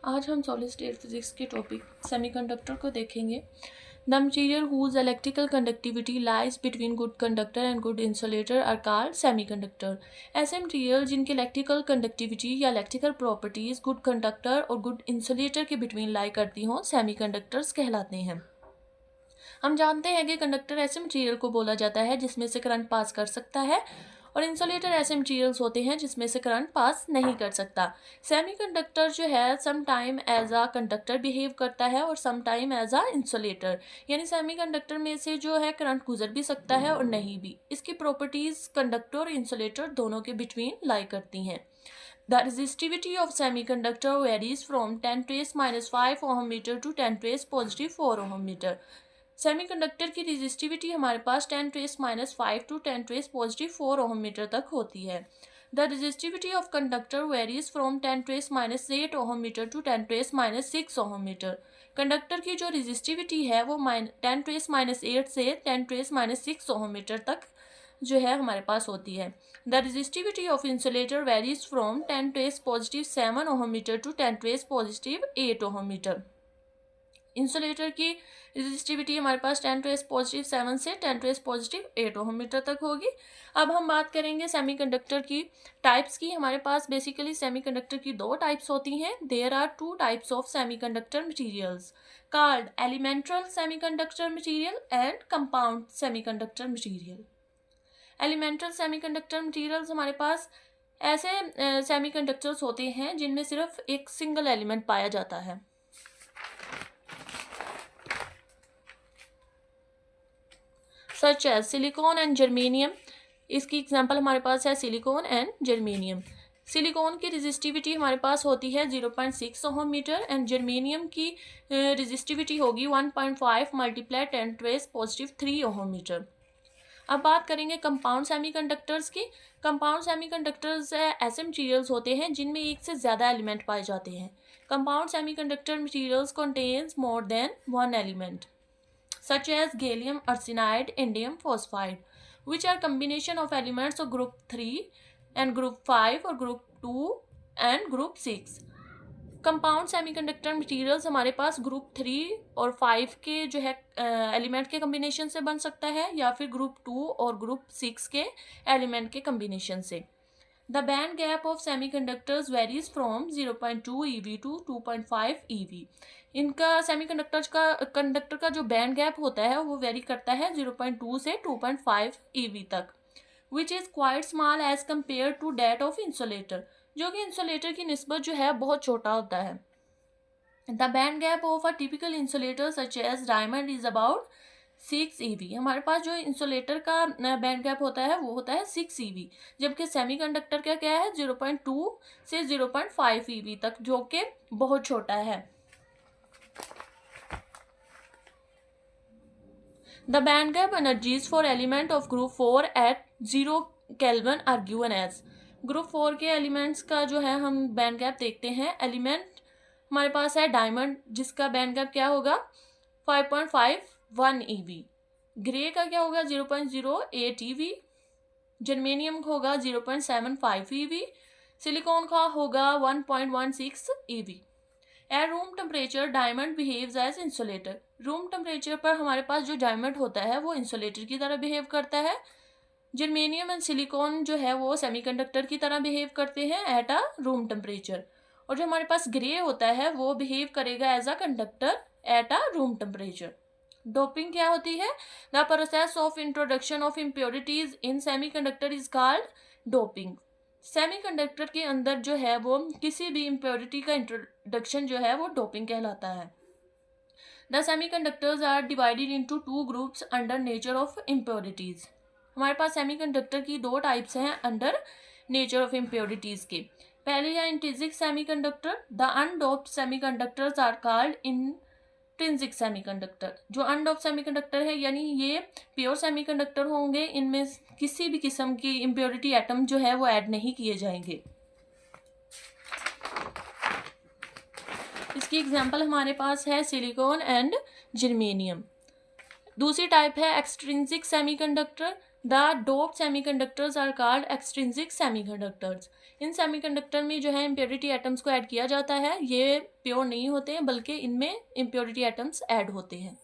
आज हम solid state physics के टॉपिक सेमीकंडक्टर को देखेंगे। The material whose electrical conductivity lies between good conductor and good insulator are called semiconductor. ऐसे material जिनकी इलेक्ट्रिकल कंडक्टिविटी या इलेक्ट्रिकल प्रॉपर्टीज गुड कंडक्टर और गुड इंसुलेटर के बिटवीन लाई करती हों सेमीकंडक्टर्स कहलाते हैं। हम जानते हैं कि कंडक्टर ऐसे मटीरियल को बोला जाता है जिसमें से करंट पास कर सकता है और इंसुलेटर ऐसे मटीरियल्स होते हैं जिसमें से करंट पास नहीं कर सकता। सेमीकंडक्टर जो है some time as a conductor behave करता है और some time as a insulator, यानी सेमीकंडक्टर में से जो है करंट गुजर भी सकता है और नहीं भी। इसकी प्रॉपर्टीज कंडक्टर और इंसुलेटर दोनों के बिटवीन लाई करती हैं। The resistivity of semiconductor varies from 10⁻⁵ ohm meter to 10⁻⁴ ohm meter. Semiconductor की रेजिस्टिविटी हमारे पास 10⁻⁵ टू 10⁻⁴ ओहम मीटर तक होती है। The resistivity of conductor varies from 10⁻⁸ ohm metre to 10⁻�6 ohm metre. Conductor की जो रेजिस्टिविटी है वो 10⁻⁸ से 10⁻�6 ओहम मीटर तक जो है हमारे पास होती है। The resistivity of insulator varies from 10⁻⁷ ohm metre to 10⁻⁸ ohm metre. Insulator की रेजिस्टिविटी हमारे पास 10⁻⁷ से 10⁻⁸ ओहम मीटर तक होगी। अब हम बात करेंगे सेमीकंडक्टर की टाइप्स की। हमारे पास बेसिकली सेमीकंडक्टर की दो टाइप्स होती हैं। There are two types of semiconductor materials called elemental semiconductor material and compound semiconductor material. Elemental semiconductor materials हमारे पास ऐसे सेमीकंडक्टर्स होते हैं जिनमें सिर्फ एक सिंगल एलिमेंट पाया जाता है। Such as silicon and germanium. इसकी एग्जांपल हमारे पास है सिलिकॉन एंड जर्मेनियम। सिलिकॉन की रेजिस्टिविटी हमारे पास होती है 0.6 ओहम मीटर एंड जर्मेनियम की रेजिस्टिविटी होगी 1.5 × 10⁻³ ओहम मीटर। अब बात करेंगे कंपाउंड सेमीकंडक्टर्स की। कंपाउंड सेमीकंडक्टर्स ऐसे मटेरियल्स होते हैं जिनमें एक से ज़्यादा एलिमेंट पाए जाते हैं। Compound semiconductor materials contains more than one element such as gallium arsenide, indium phosphide, which are combination of elements of group 3 and group 5 or group 2 and group 6. Compound semiconductor materials हमारे पास group 3 और 5 के जो है element के combination से बन सकता है या फिर ग्रुप 2 और ग्रुप 6 के एलिमेंट के कम्बिनेशन से। The band gap of semiconductors varies from 0.2 eV to 2.5 eV. इनका कंडक्टर का जो बैंड गैप होता है वो वेरी करता है 0.2 से 2.5 eV तक, which is quite small as compared to that of insulator, जो कि इंसुलेटर की निस्बत जो है बहुत छोटा होता है। The band gap of a typical insulator such as diamond is about 6 eV। हमारे पास जो इंसुलेटर का बैंड गैप होता है वो होता है 6 eV, जबकि सेमीकंडक्टर का क्या है 0.2 से 0.5 eV तक, जो कि बहुत छोटा है। The band gap energies for element of group 4 at 0 Kelvin are given as। Group 4 के एलिमेंट्स का जो है हम बैंड गैप देखते हैं। एलिमेंट हमारे पास है डायमंड जिसका बैंड गैप क्या होगा 5.51 eV। ग्रे का क्या होगा 0.08 eV। जर्मेनियम का होगा 0.75 eV। सिलिकॉन का होगा 1.16 eV। At room temperature diamond behaves as insulator. Room temperature पर हमारे पास जो डायमंड होता है वो इंसुलेटर की तरह बिहेव करता है। जर्मेनियम एंड सिलिकॉन जो है वो सेमीकंडक्टर की तरह बिहेव करते हैं एट अ रूम टेम्परेचर, और जो हमारे पास ग्रे होता है वो बिहेव करेगा as a conductor at a room temperature. Doping क्या होती है? The process of introduction of impurities in semiconductor is called doping. Semiconductor के अंदर जो है वो किसी भी इम्प्योरिटी का इंट्रोडक्शन जो है वो डोपिंग कहलाता है। The semiconductors are divided into two groups under nature of impurities. हमारे पास सेमीकंडक्टर की दो टाइप्स हैं अंडर नेचर ऑफ इम्प्योरिटीज के। पहले है intrinsic semiconductor. The undoped semiconductors are called intrinsic semiconductor. जो अनडोप्ड सेमीकंडक्टर है यानी ये प्योर सेमीकंडक्टर होंगे, इनमें किसी भी किस्म की इम्प्योरिटी एटम जो है वो ऐड नहीं किए जाएंगे। इसकी एग्जांपल हमारे पास है सिलिकॉन एंड जर्मेनियम। दूसरी टाइप है extrinsic semiconductor. The doped semiconductors are called extrinsic semiconductors. इन सेमीकंडक्टर में जो है इम्प्योरिटी एटम्स को ऐड किया जाता है, ये प्योर नहीं होते हैं बल्कि इनमें इम्प्योरिटी एटम्स ऐड होते हैं।